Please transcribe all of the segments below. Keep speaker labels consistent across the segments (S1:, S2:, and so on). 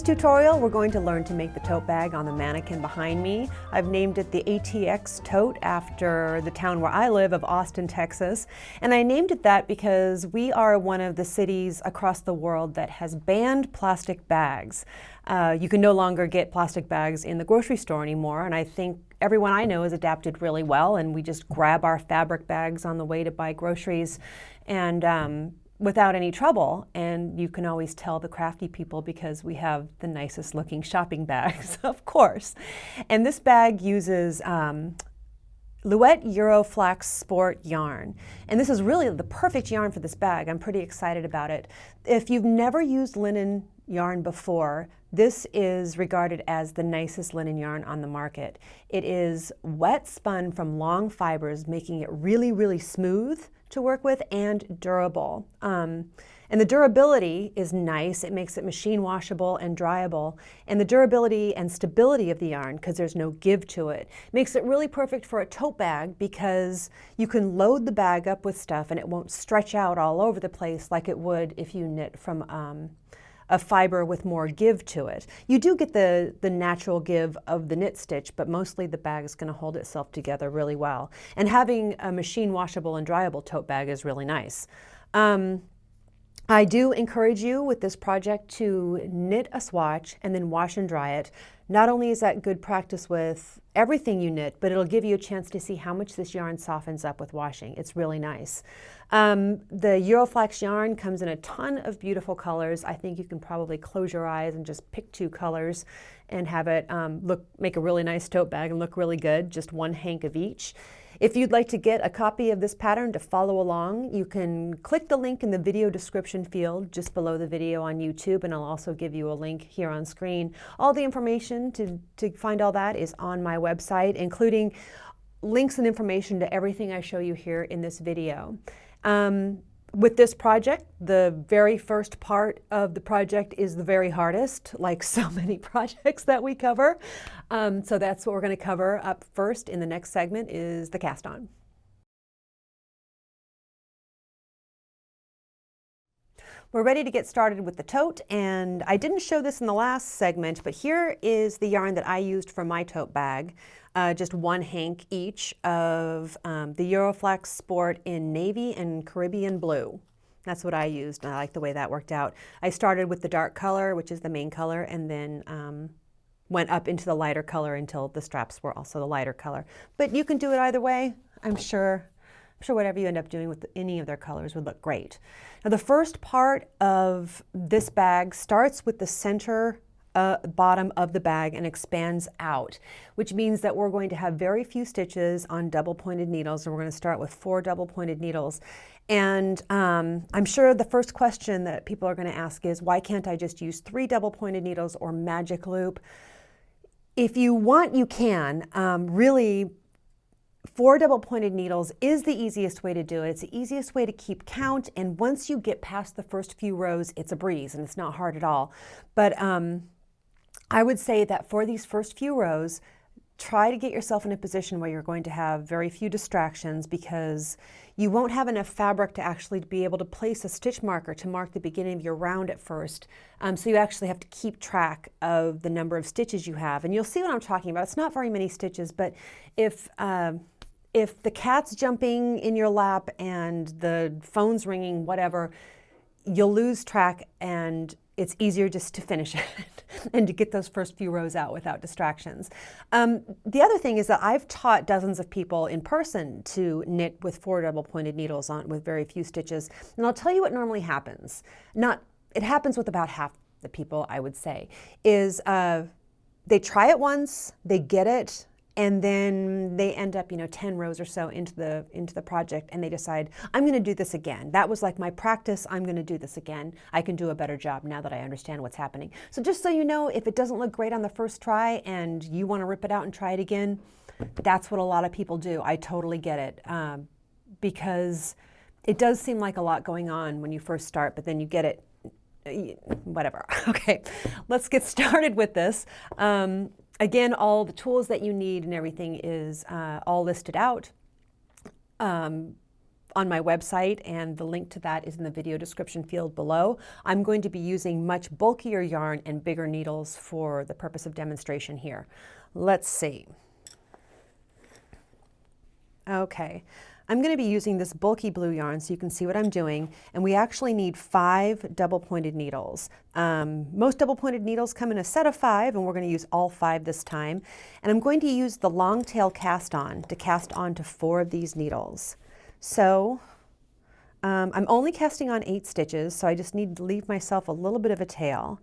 S1: this tutorial, we're going to learn to make the tote bag on the mannequin behind me. I've named it the ATX Tote after the town where I live of Austin, Texas. And I named it that because we are one of the cities across the world that has banned plastic bags. You can no longer get plastic bags in the grocery store anymore, and I think everyone I know has adapted really well, and we just grab our fabric bags on the way to buy groceries and without any trouble. And you can always tell the crafty people because we have the nicest looking shopping bags, of course. And this bag uses Luette Euroflax Sport yarn. And this is really the perfect yarn for this bag. I'm pretty excited about it. If you've never used linen yarn before, this is regarded as the nicest linen yarn on the market. It is wet spun from long fibers, making it really, really smooth to work with and durable. And the durability is nice. It makes it machine washable and dryable. And the durability and stability of the yarn, because there's no give to it, makes it really perfect for a tote bag because you can load the bag up with stuff and it won't stretch out all over the place like it would if you knit from a fiber with more give to it. You do get the natural give of the knit stitch, but mostly the bag is going to hold itself together really well. And having a machine washable and dryable tote bag is really nice. I do encourage you with this project to knit a swatch and then wash and dry it. Not only is that good practice with everything you knit, but it'll give you a chance to see how much this yarn softens up with washing. It's really nice. The Euroflax yarn comes in a ton of beautiful colors. I think you can probably close your eyes and just pick 2 colors and have it make a really nice tote bag and look really good, just 1 hank of each. If you'd like to get a copy of this pattern to follow along, you can click the link in the video description field just below the video on YouTube, and I'll also give you a link here on screen. All the information to find all that is on my website, including links and information to everything I show you here in this video. With this project, the very first part of the project is the very hardest, like so many projects that we cover. So that's what we're going to cover up first in the next segment is the cast on. We're ready to get started with the tote, and I didn't show this in the last segment, but here is the yarn that I used for my tote bag. Just 1 hank each of the Euroflax Sport in navy and Caribbean blue. That's what I used, and I like the way that worked out. I started with the dark color, which is the main color, and then went up into the lighter color until the straps were also the lighter color. But you can do it either way. I'm sure whatever you end up doing with any of their colors would look great. Now the first part of this bag starts with the center bottom of the bag and expands out, which means that we're going to have very few stitches on double pointed needles, and we're going to start with 4 double pointed needles. And I'm sure the first question that people are going to ask is, why can't I just use 3 double pointed needles or magic loop? If you want, you can. Really, 4 double pointed needles is the easiest way to do it. It's the easiest way to keep count, and once you get past the first few rows, it's a breeze and it's not hard at all. But I would say that for these first few rows, try to get yourself in a position where you're going to have very few distractions, because you won't have enough fabric to actually be able to place a stitch marker to mark the beginning of your round at first. So you actually have to keep track of the number of stitches you have. And you'll see what I'm talking about. It's not very many stitches, but if the cat's jumping in your lap and the phone's ringing, whatever, you'll lose track, and it's easier just to finish it and to get those first few rows out without distractions. The other thing is that I've taught dozens of people in person to knit with 4 double pointed needles on with very few stitches. And I'll tell you what normally happens. It happens with about half the people, I would say, is they try it once, they get it, and then they end up, 10 rows or so into the project, and they decide, I'm going to do this again. That was like my practice. I'm going to do this again. I can do a better job now that I understand what's happening. So just so you know, if it doesn't look great on the first try and you want to rip it out and try it again, that's what a lot of people do. I totally get it, because it does seem like a lot going on when you first start, but then you get it, whatever. Okay, let's get started with this. Again, all the tools that you need and everything is all listed out. on my website, and the link to that is in the video description field below. I'm going to be using much bulkier yarn and bigger needles for the purpose of demonstration here. Let's see. Okay, I'm going to be using this bulky blue yarn so you can see what I'm doing, and we actually need 5 double-pointed needles. Most double-pointed needles come in a set of 5, and we're going to use all 5 this time. And I'm going to use the long tail cast on to cast on to 4 of these needles. So I'm only casting on 8 stitches, so I just need to leave myself a little bit of a tail.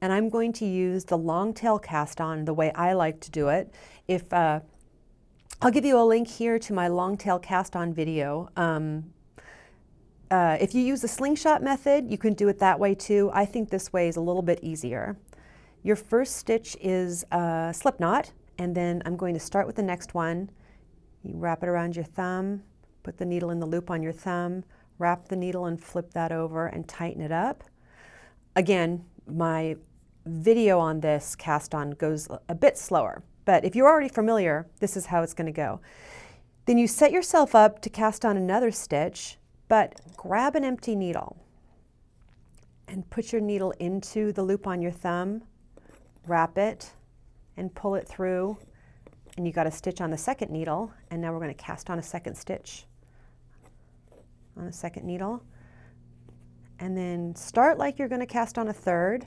S1: And I'm going to use the long tail cast on the way I like to do it. I'll give you a link here to my long tail cast on video. If you use the slingshot method, you can do it that way too. I think this way is a little bit easier. Your first stitch is a slip knot, and then I'm going to start with the next one. You wrap it around your thumb, put the needle in the loop on your thumb, wrap the needle and flip that over and tighten it up. Again, my video on this cast on goes a bit slower, but if you're already familiar, this is how it's going to go. Then you set yourself up to cast on another stitch, but grab an empty needle and put your needle into the loop on your thumb, wrap it and pull it through, and you got a stitch on the second needle, and now we're going to cast on a second stitch on a second needle, and then start like you're going to cast on a third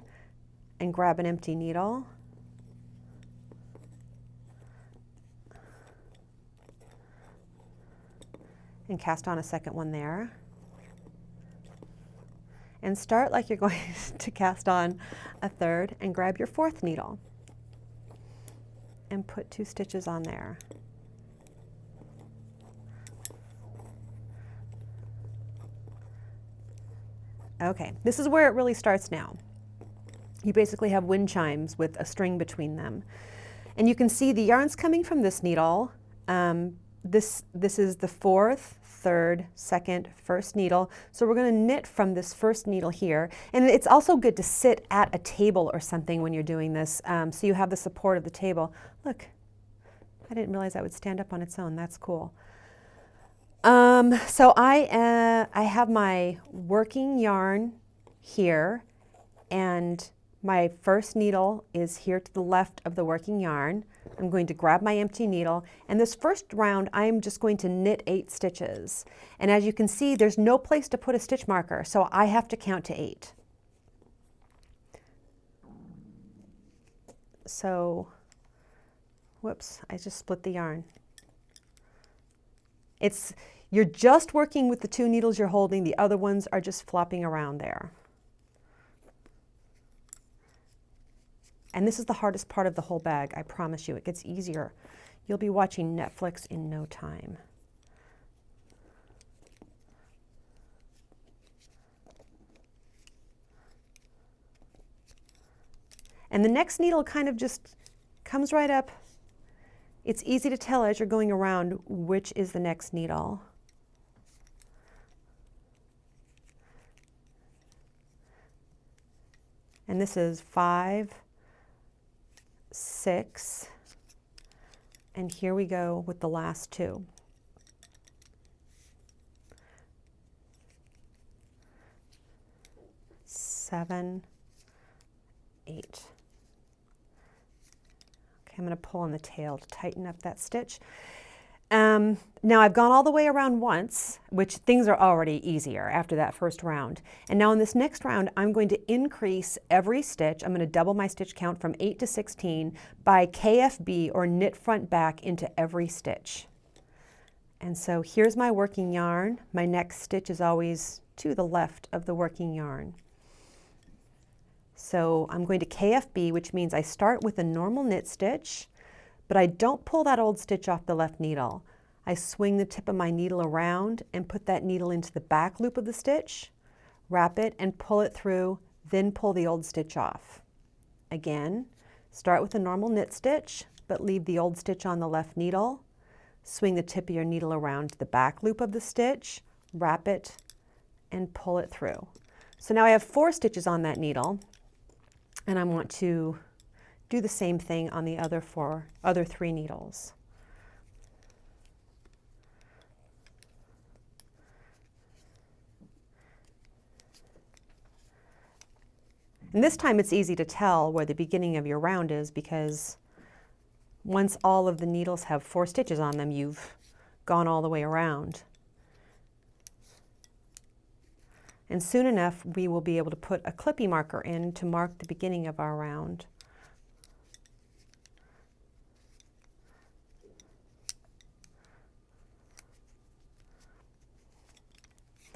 S1: and grab an empty needle and cast on a second one there, and start like you're going to cast on a third and grab your fourth needle and put 2 stitches on there. Okay, this is where it really starts now. You basically have wind chimes with a string between them. And you can see the yarn's coming from this needle. This is the 4th, 3rd, 2nd, 1st needle. So we're going to knit from this first needle here. And it's also good to sit at a table or something when you're doing this, so you have the support of the table. Look, I didn't realize that would stand up on its own. That's cool. So I have my working yarn here, and my first needle is here to the left of the working yarn. I'm going to grab my empty needle, and this first round I'm just going to knit 8 stitches. And as you can see, there's no place to put a stitch marker, so I have to count to 8. So, whoops, I just split the yarn. You're just working with the 2 needles you're holding, the other ones are just flopping around there. And this is the hardest part of the whole bag, I promise you. It gets easier. You'll be watching Netflix in no time. And the next needle kind of just comes right up. It's easy to tell as you're going around which is the next needle. And this is 5, 6, and here we go with the last 2. Seven, 8. Okay, I'm going to pull on the tail to tighten up that stitch. Now I've gone all the way around once, which things are already easier after that first round. And now in this next round, I'm going to increase every stitch. I'm going to double my stitch count from 8 to 16 by KFB, or knit front back, into every stitch. And so here's my working yarn. My next stitch is always to the left of the working yarn. So I'm going to KFB, which means I start with a normal knit stitch, but I don't pull that old stitch off the left needle. I swing the tip of my needle around and put that needle into the back loop of the stitch, wrap it and pull it through, then pull the old stitch off. Again, start with a normal knit stitch, but leave the old stitch on the left needle, swing the tip of your needle around to the back loop of the stitch, wrap it and pull it through. So now I have 4 stitches on that needle, and I want to do the same thing on the other 3 needles. And this time it's easy to tell where the beginning of your round is, because once all of the needles have 4 stitches on them, you've gone all the way around. And soon enough, we will be able to put a clippy marker in to mark the beginning of our round.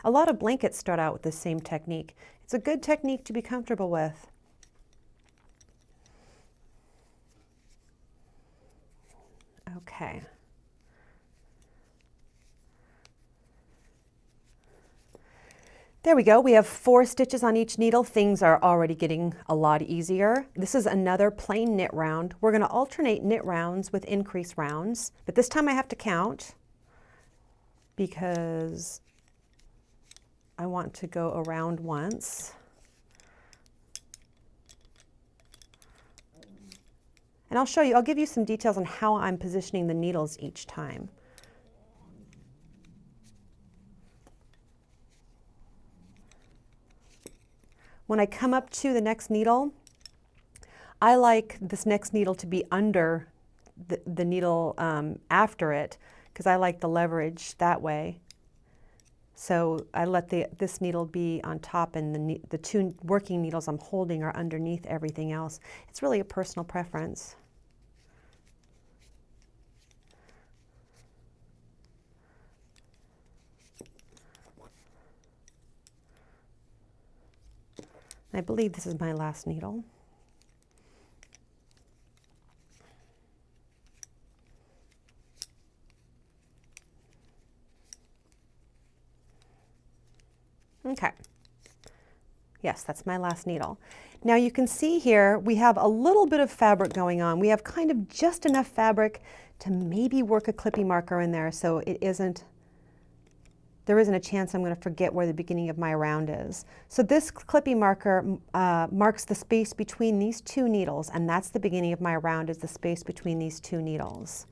S1: A lot of blankets start out with the same technique. It's a good technique to be comfortable with. Okay. There we go. We have 4 stitches on each needle. Things are already getting a lot easier. This is another plain knit round. We're going to alternate knit rounds with increase rounds, but this time I have to count because I want to go around once. And I'll show you, I'll give you some details on how I'm positioning the needles each time. When I come up to the next needle, I like this next needle to be under the needle after it, because I like the leverage that way. So I let this needle be on top, and the 2 working needles I'm holding are underneath everything else. It's really a personal preference. I believe this is my last needle. Okay. Yes, that's my last needle. Now you can see here we have a little bit of fabric going on. We have kind of just enough fabric to maybe work a clippy marker in there, so there isn't a chance I'm going to forget where the beginning of my round is. So this clippy marker marks the space between these 2 needles, and that's the beginning of my round, is the space between these 2 needles.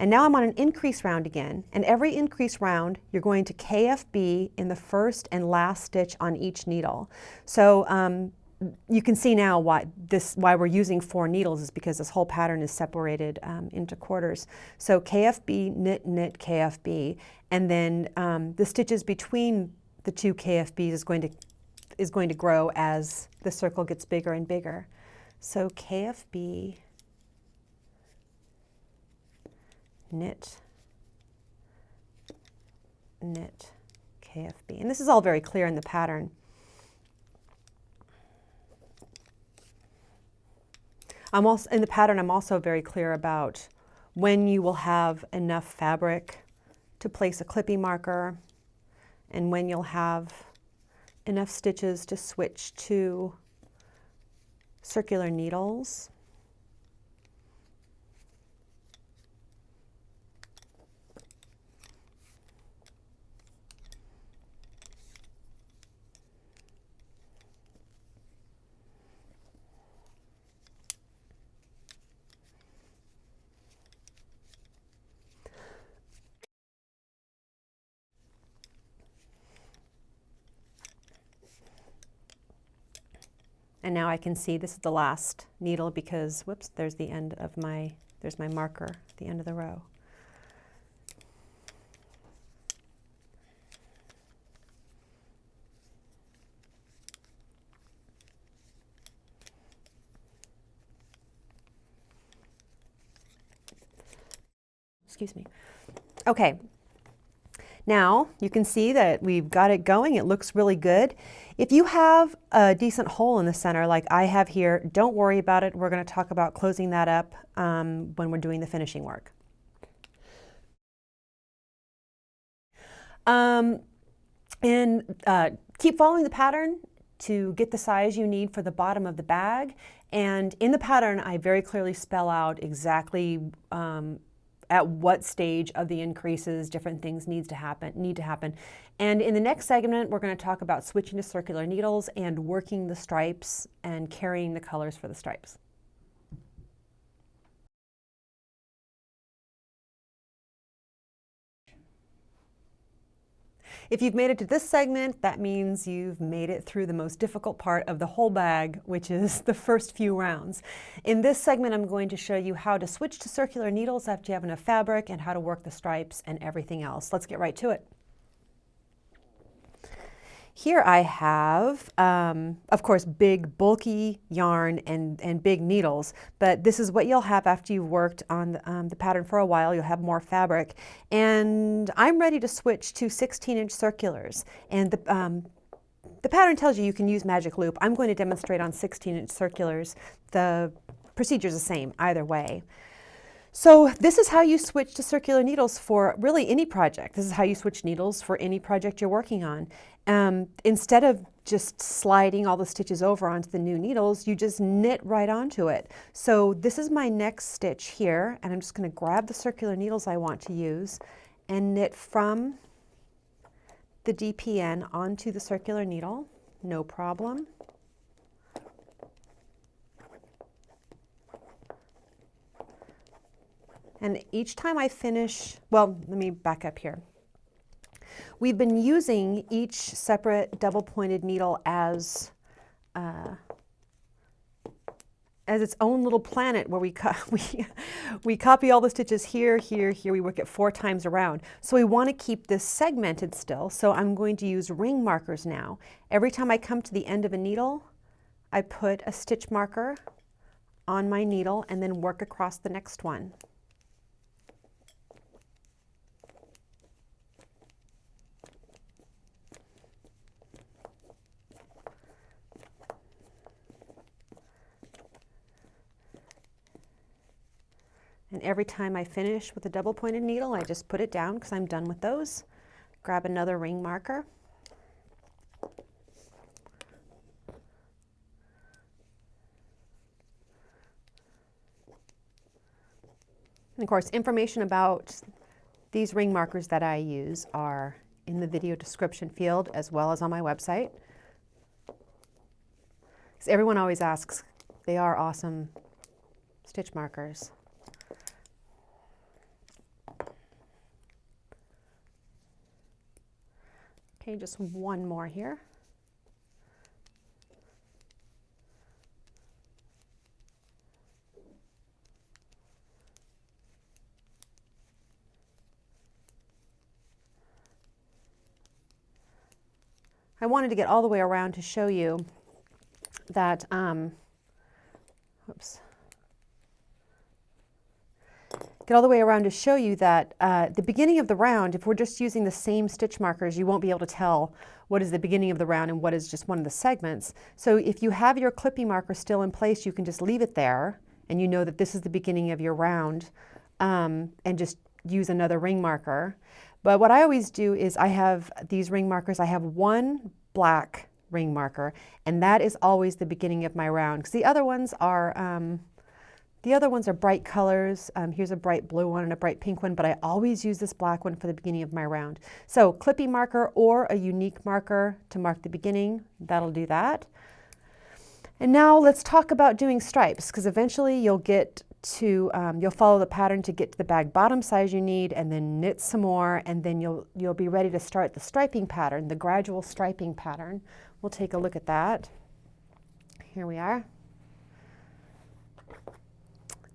S1: And now I'm on an increase round again, and every increase round you're going to KFB in the first and last stitch on each needle. So you can see now why we're using 4 needles is because this whole pattern is separated into quarters. So KFB, knit, knit, KFB, and then the stitches between the 2 KFBs is going to grow as the circle gets bigger and bigger. So KFB, knit, knit, KFB. And this is all very clear in the pattern. I'm also very clear about when you will have enough fabric to place a clippy marker and when you'll have enough stitches to switch to circular needles. And now I can see this is the last needle because, whoops, there's the end of there's my marker at the end of the row. Excuse me. Okay. Now you can see that we've got it going. It looks really good. If you have a decent hole in the center like I have here, don't worry about it. We're going to talk about closing that up when we're doing the finishing work. Keep following the pattern to get the size you need for the bottom of the bag. And in the pattern, I very clearly spell out exactly at what stage of the increases different things need to happen. And in the next segment, we're going to talk about switching to circular needles and working the stripes and carrying the colors for the stripes. If you've made it to this segment, that means you've made it through the most difficult part of the whole bag, which is the first few rounds. In this segment, I'm going to show you how to switch to circular needles after you have enough fabric and how to work the stripes and everything else. Let's get right to it. Here I have, of course, big bulky yarn and big needles, but this is what you'll have after you've worked on the pattern for a while. You'll have more fabric, and I'm ready to switch to 16-inch circulars. And the pattern tells you can use magic loop. I'm going to demonstrate on 16-inch circulars. The procedure's the same either way. So this is how you switch to circular needles for really any project. This is how you switch needles for any project you're working on. Instead of just sliding all the stitches over onto the new needles, you just knit right onto it. So this is my next stitch here, and I'm just going to grab the circular needles I want to use and knit from the DPN onto the circular needle, no problem. And each time I finish, well, let me back up here. We've been using each separate double-pointed needle as its own little planet where we copy all the stitches here, here, here. We work it 4 times around. So we want to keep this segmented still. So I'm going to use ring markers now. Every time I come to the end of a needle, I put a stitch marker on my needle and then work across the next one. And every time I finish with a double pointed needle, I just put it down because I'm done with those. Grab another ring marker. And of course, information about these ring markers that I use are in the video description field as well as on my website. Because everyone always asks, they are awesome stitch markers. Okay, just one more here. I wanted to get all the way around to show you that, get all the way around to show you that the beginning of the round, if we're just using the same stitch markers, you won't be able to tell what is the beginning of the round and what is just one of the segments. So if you have your clippy marker still in place, you can just leave it there and you know that this is the beginning of your round, and just use another ring marker. But what I always do is I have these ring markers. I have one black ring marker, and that is always the beginning of my round, because the other ones are bright colors. Here's a bright blue one and a bright pink one, but I always use this black one for the beginning of my round. So clippy marker or a unique marker to mark the beginning, that'll do that. And now let's talk about doing stripes, because eventually you'll get to, you'll follow the pattern to get to the bag bottom size you need, and then knit some more, and then you'll be ready to start the striping pattern, the gradual striping pattern. We'll take a look at that. Here we are.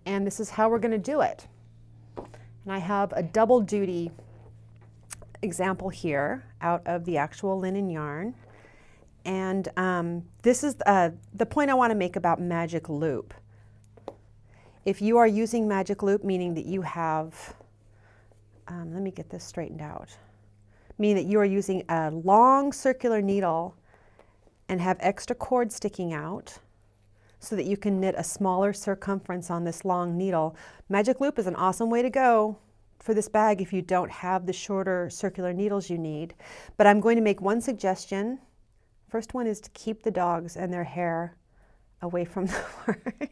S1: And this is how we're going to do it. And I have a double duty example here out of the actual linen yarn. And this is the point I want to make about magic loop. If you are using magic loop, meaning that you have, let me get this straightened out, meaning that you are using a long circular needle and have extra cord sticking out so that you can knit a smaller circumference on this long needle, magic loop is an awesome way to go for this bag if you don't have the shorter circular needles you need. But I'm going to make one suggestion. First one is to keep the dogs and their hair away from the work.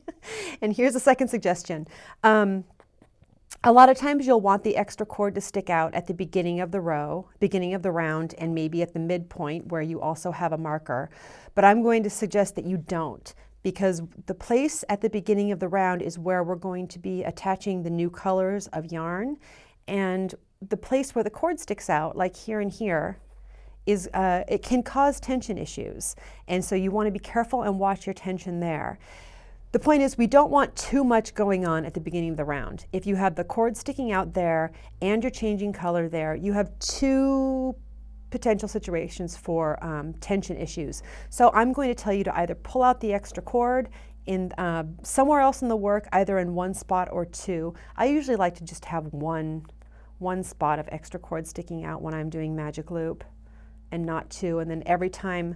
S1: And here's a second suggestion. A lot of times you'll want the extra cord to stick out at the beginning of the row, beginning of the round, and maybe at the midpoint where you also have a marker. But I'm going to suggest that you don't, because the place at the beginning of the round is where we're going to be attaching the new colors of yarn. And the place where the cord sticks out, like here and here, is it can cause tension issues. And so you want to be careful and watch your tension there. The point is we don't want too much going on at the beginning of the round. If you have the cord sticking out there and you're changing color there, you have two potential situations for tension issues. So I'm going to tell you to either pull out the extra cord in somewhere else in the work, either in one spot or two. I usually like to just have one spot of extra cord sticking out when I'm doing magic loop and not two. And then every time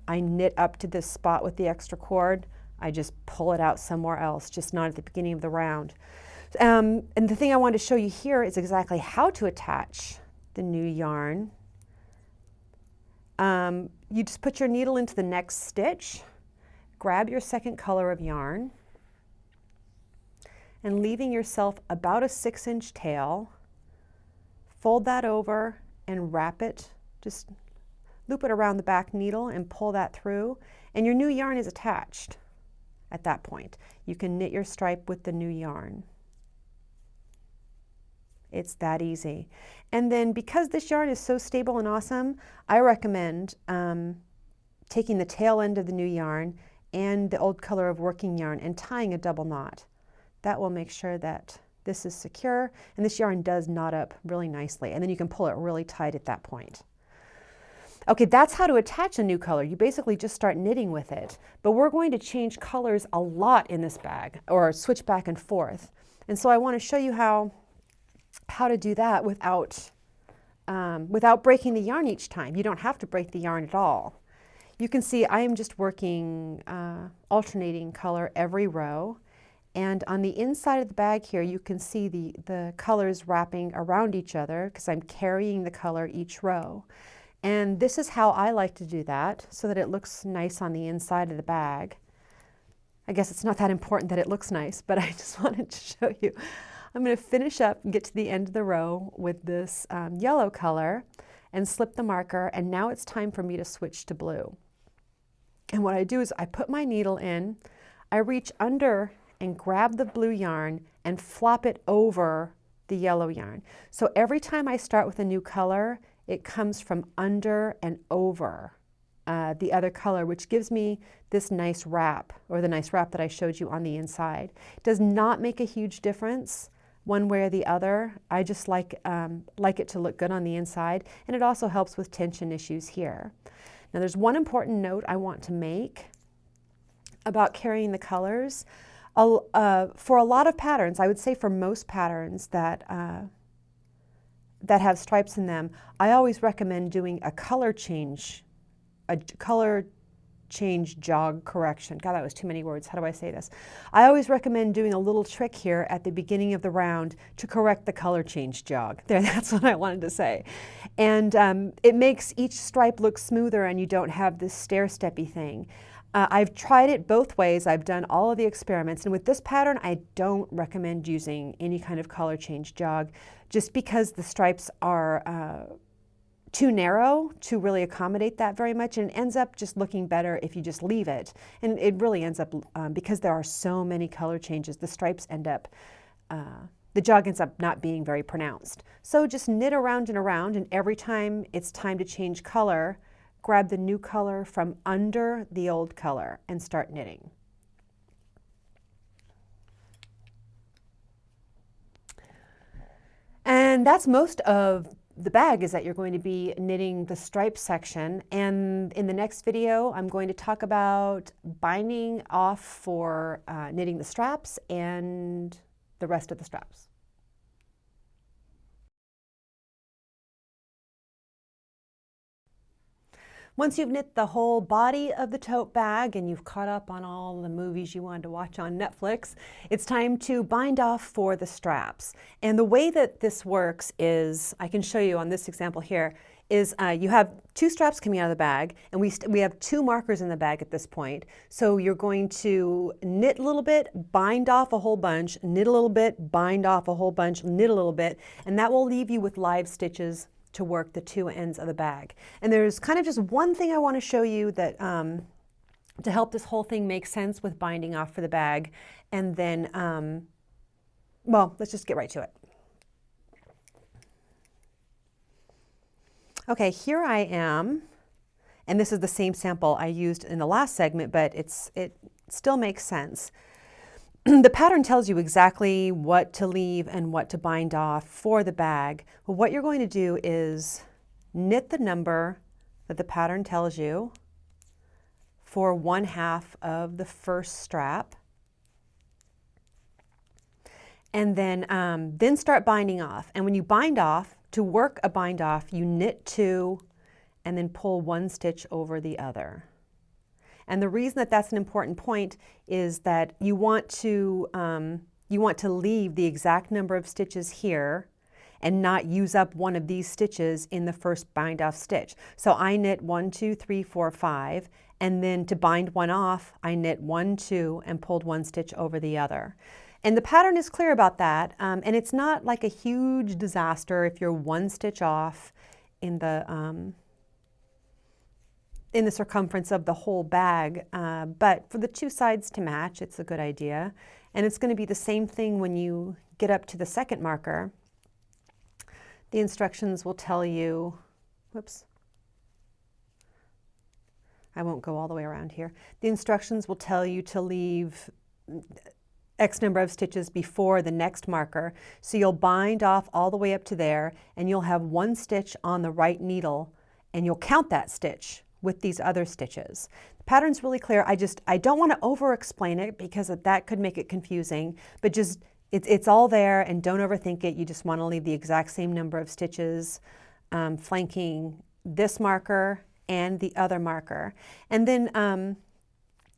S1: I knit up to this spot with the extra cord, I just pull it out somewhere else, just not at the beginning of the round. And the thing I wanted to show you here is exactly how to attach the new yarn. You just put your needle into the next stitch, grab your second color of yarn, and leaving yourself about a 6-inch tail, fold that over and wrap it, just loop it around the back needle and pull that through, and your new yarn is attached. At that point, you can knit your stripe with the new yarn. It's that easy. And then because this yarn is so stable and awesome, I recommend taking the tail end of the new yarn and the old color of working yarn and tying a double knot. That will make sure that this is secure, and this yarn does knot up really nicely, and then you can pull it really tight at that point. Okay, that's how to attach a new color. You basically just start knitting with it. But we're going to change colors a lot in this bag, or switch back and forth. And so I want to show you how to do that without breaking the yarn each time. You don't have to break the yarn at all. You can see I am just working alternating color every row. And on the inside of the bag here, you can see the colors wrapping around each other because I'm carrying the color each row. And this is how I like to do that so that it looks nice on the inside of the bag. I guess it's not that important that it looks nice, but I just wanted to show you. I'm going to finish up and get to the end of the row with this yellow color and slip the marker, and now it's time for me to switch to blue. And what I do is I put my needle in, I reach under and grab the blue yarn and flop it over the yellow yarn. So every time I start with a new color, it comes from under and over the other color, which gives me this nice wrap, or the nice wrap that I showed you on the inside. It does not make a huge difference one way or the other. I just like it to look good on the inside, and it also helps with tension issues here. Now there's one important note I want to make about carrying the colors. For a lot of patterns, I would say for most patterns that have stripes in them, I always recommend doing a color change jog correction. God, that was too many words. How do I say this? I always recommend doing a little trick here at the beginning of the round to correct the color change jog. There, that's what I wanted to say. And it makes each stripe look smoother, and you don't have this stair-steppy thing. I've tried it both ways. I've done all of the experiments, and with this pattern, I don't recommend using any kind of color change jog, just because the stripes are too narrow to really accommodate that very much, and it ends up just looking better if you just leave it. And it really ends up, because there are so many color changes, the stripes end up, the jog ends up not being very pronounced. So just knit around, and every time it's time to change color, grab the new color from under the old color and start knitting. And that's most of the bag, is that you're going to be knitting the stripe section. And in the next video, I'm going to talk about binding off for knitting the straps and the rest of the straps. Once you've knit the whole body of the tote bag and you've caught up on all the movies you wanted to watch on Netflix, it's time to bind off for the straps. And the way that this works is, I can show you on this example here, is you have two straps coming out of the bag, and we have two markers in the bag at this point. So you're going to knit a little bit, bind off a whole bunch, knit a little bit, bind off a whole bunch, knit a little bit, and that will leave you with live stitches to work the two ends of the bag. And there's kind of just one thing I want to show you that to help this whole thing make sense with binding off for the bag, and then well, let's just get right to it. Okay, here I am, and this is the same sample I used in the last segment, but it still makes sense. The pattern tells you exactly what to leave and what to bind off for the bag. But what you're going to do is knit the number that the pattern tells you for 1/2 of the first strap. And then start binding off. And when you bind off, to work a bind off, you knit 2 and then pull 1 stitch over the other. And the reason that that's an important point is that you want to leave the exact number of stitches here and not use up one of these stitches in the first bind off stitch. So I knit 1, 2, 3, 4, 5, and then to bind one off, I knit 1, 2, and pulled 1 stitch over the other. And the pattern is clear about that, and it's not like a huge disaster if you're 1 stitch off in the circumference of the whole bag, but for the 2 sides to match, it's a good idea. And it's going to be the same thing when you get up to the second marker. The instructions will tell you, whoops, I won't go all the way around here. The instructions will tell you to leave X number of stitches before the next marker. So you'll bind off all the way up to there, and you'll have 1 stitch on the right needle, and you'll count that stitch with these other stitches. The pattern's really clear. I don't want to over explain it because that could make it confusing, but just it's all there, and don't overthink it. You just want to leave the exact same number of stitches flanking this marker and the other marker. And then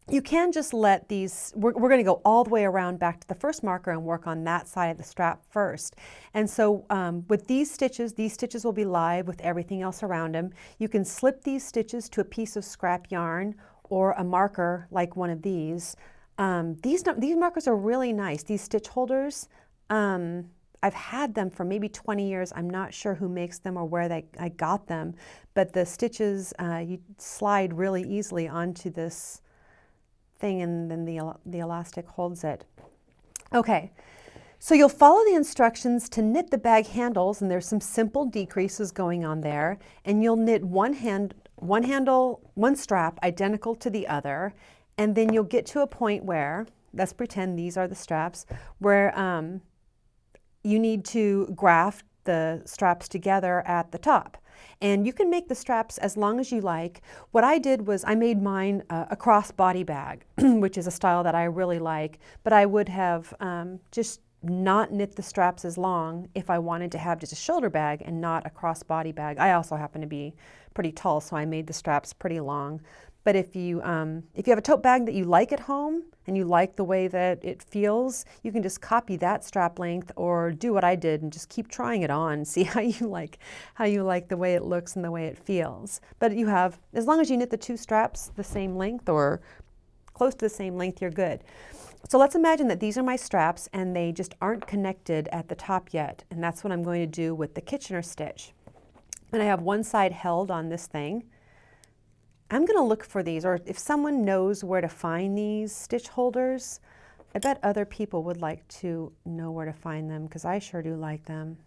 S1: you can just let these, we're going to go all the way around back to the first marker and work on that side of the strap first. And so with these stitches will be live with everything else around them. You can slip these stitches to a piece of scrap yarn or a marker like one of these. These markers are really nice. These stitch holders, I've had them for maybe 20 years. I'm not sure who makes them or where I got them, but the stitches, you slide really easily onto this thing, and then the elastic holds it. Okay, so you'll follow the instructions to knit the bag handles, and there's some simple decreases going on there, and you'll knit one strap identical to the other, and then you'll get to a point where, let's pretend these are the straps, where you need to graft the straps together at the top. And you can make the straps as long as you like. What I did was I made mine a crossbody bag, which is a style that I really like, but I would have just not knit the straps as long if I wanted to have just a shoulder bag and not a crossbody bag. I also happen to be pretty tall, so I made the straps pretty long. But if you have a tote bag that you like at home and you like the way that it feels, you can just copy that strap length or do what I did and just keep trying it on, see how you like the way it looks and the way it feels. But you have, as long as you knit the 2 straps the same length or close to the same length, you're good. So let's imagine that these are my straps and they just aren't connected at the top yet. And that's what I'm going to do with the Kitchener stitch. And I have one side held on this thing. I'm going to look for these, or if someone knows where to find these stitch holders, I bet other people would like to know where to find them because I sure do like them.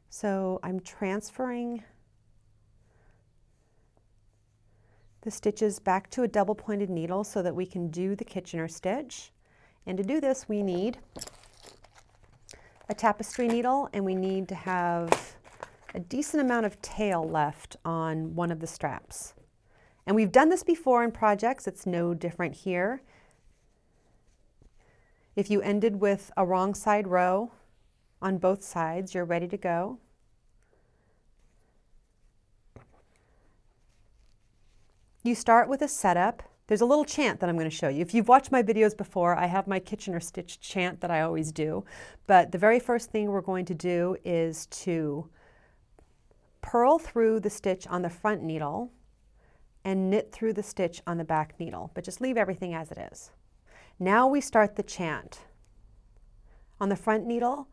S1: So I'm transferring the stitches back to a double pointed needle so that we can do the Kitchener stitch. And to do this, we need a tapestry needle, and we need to have a decent amount of tail left on one of the straps. And we've done this before in projects, it's no different here. If you ended with a wrong side row on both sides, you're ready to go. You start with a setup. There's a little chant that I'm going to show you. If you've watched my videos before, I have my Kitchener stitch chant that I always do. But the very first thing we're going to do is to purl through the stitch on the front needle and knit through the stitch on the back needle, but just leave everything as it is. Now we start the chant. On the front needle,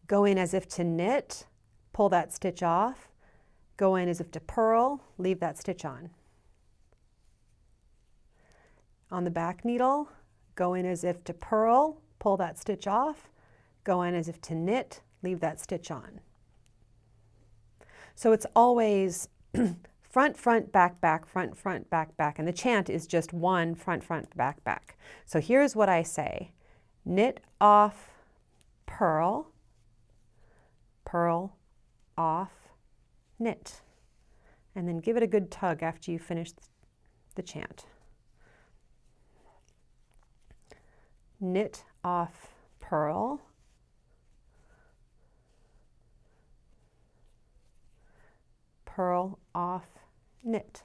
S1: go in as if to knit, pull that stitch off, go in as if to purl, leave that stitch on. On the back needle, go in as if to purl, pull that stitch off, go in as if to knit, leave that stitch on. So it's always front, front, back, back, front, front, back, back. And the chant is just one front, front, back, back. So here's what I say. Knit off, purl, purl, off, knit. And then give it a good tug after you finish the chant. Knit off, purl, purl, off, knit.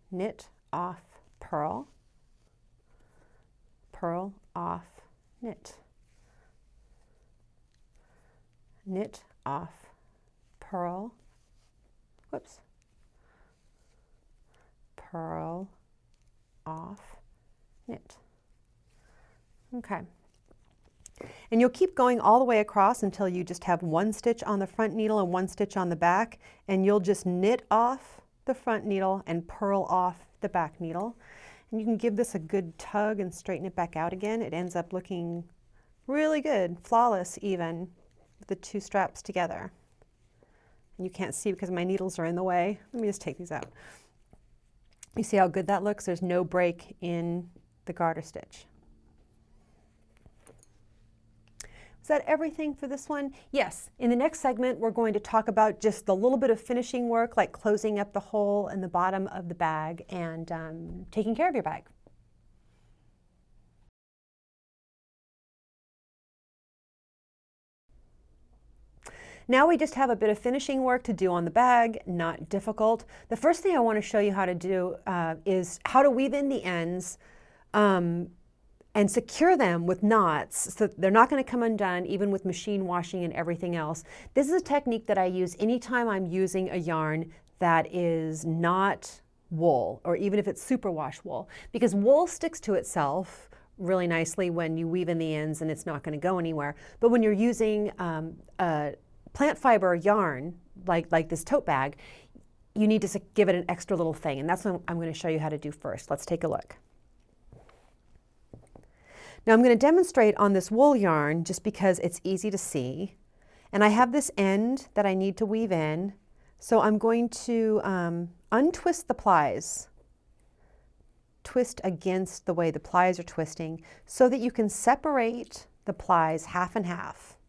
S1: Knit, off, purl, purl, off, knit. Knit, off, purl, whoops, purl, off, knit. Okay. And you'll keep going all the way across until you just have one stitch on the front needle and one stitch on the back, and you'll just knit off the front needle and purl off the back needle. And you can give this a good tug and straighten it back out again. It ends up looking really good, flawless even, with the two straps together. And you can't see because my needles are in the way. Let me just take these out. You see how good that looks? There's no break in the garter stitch. Is that everything for this one? Yes. In the next segment, we're going to talk about just the little bit of finishing work, like closing up the hole in the bottom of the bag and taking care of your bag. Now we just have a bit of finishing work to do on the bag, not difficult. The first thing I want to show you how to do is how to weave in the ends and secure them with knots so they're not going to come undone even with machine washing and everything else. This is a technique that I use anytime I'm using a yarn that is not wool, or even if it's superwash wool, because wool sticks to itself really nicely when you weave in the ends and it's not going to go anywhere. But when you're using a plant fiber yarn like this tote bag, you need to give it an extra little thing, and that's what I'm going to show you how to do first. Let's take a look. Now I'm going to demonstrate on this wool yarn just because it's easy to see. And I have this end that I need to weave in. So I'm going to untwist the plies, twist against the way the plies are twisting so that you can separate the plies half and half.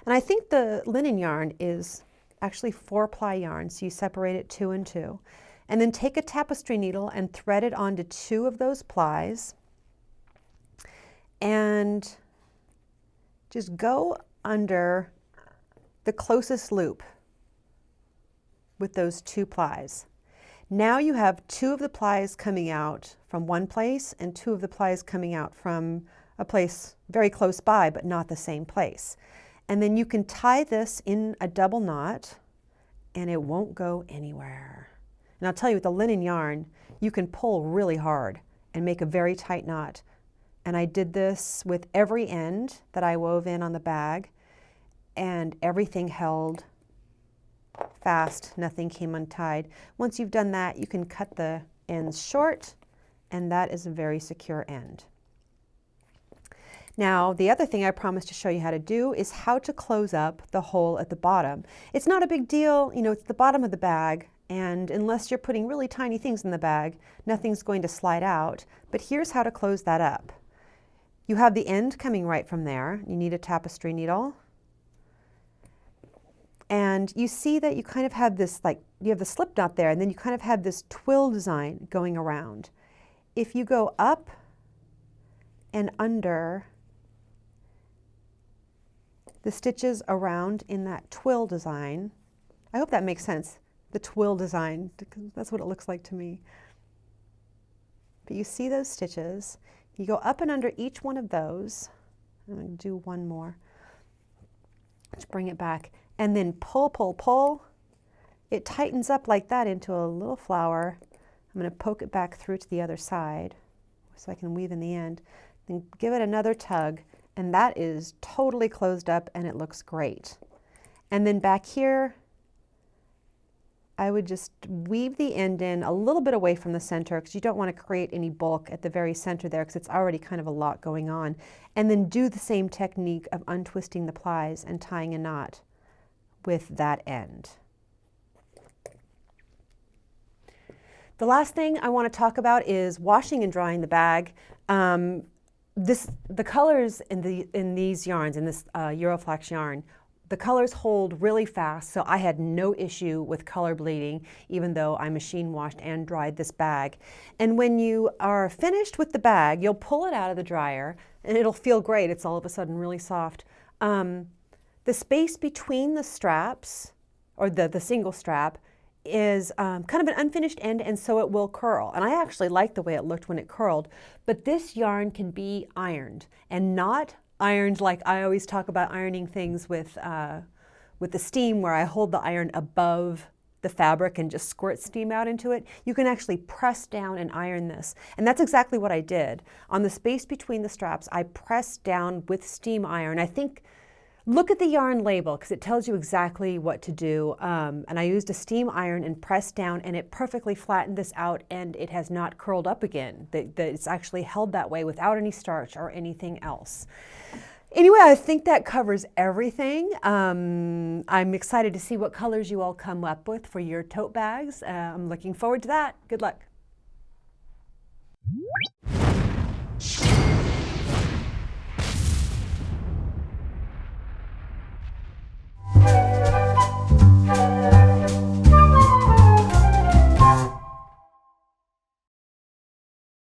S1: And I think the linen yarn is actually 4-ply yarn, so you separate it 2 and 2. And then take a tapestry needle and thread it onto 2 of those plies. And just go under the closest loop with those 2 plies. Now you have 2 of the plies coming out from one place and 2 of the plies coming out from a place very close by, but not the same place. And then you can tie this in a double knot and it won't go anywhere. And I'll tell you, with the linen yarn, you can pull really hard and make a very tight knot. And I did this with every end that I wove in on the bag, and everything held fast, nothing came untied. Once you've done that, you can cut the ends short, and that is a very secure end. Now, the other thing I promised to show you how to do is how to close up the hole at the bottom. It's not a big deal, you know, it's the bottom of the bag, and unless you're putting really tiny things in the bag, nothing's going to slide out. But here's how to close that up. You have the end coming right from there. You need a tapestry needle. And you see that you kind of have this, like, you have the slip knot there, and then you kind of have this twill design going around. If you go up and under the stitches around in that twill design, I hope that makes sense, the twill design, because that's what it looks like to me. But you see those stitches. You go up and under each one of those. I'm going to do one more. Let's bring it back. And then pull, pull, pull. It tightens up like that into a little flower. I'm going to poke it back through to the other side so I can weave in the end. Then give it another tug, and that is totally closed up and it looks great. And then back here, I would just weave the end in a little bit away from the center because you don't want to create any bulk at the very center there because it's already kind of a lot going on. And then do the same technique of untwisting the plies and tying a knot with that end. The last thing I want to talk about is washing and drying the bag. The colors in these yarns, in this Euroflax yarn, the colors hold really fast, so I had no issue with color bleeding, even though I machine washed and dried this bag. And when you are finished with the bag, you'll pull it out of the dryer, and it'll feel great. It's all of a sudden really soft. The space between the straps, or the single strap, is kind of an unfinished end, and so it will curl. And I actually like the way it looked when it curled, but this yarn can be ironed, and not ironed like I always talk about ironing things with the steam, where I hold the iron above the fabric and just squirt steam out into it. You can actually press down and iron this. And that's exactly what I did. On the space between the straps, I pressed down with steam iron. I think, look at the yarn label, because it tells you exactly what to do. And I used a steam iron and pressed down, and it perfectly flattened this out, and it has not curled up again. It's actually held that way without any starch or anything else. Anyway, I think that covers everything. I'm excited to see what colors you all come up with for your tote bags. I'm looking forward to that. Good luck.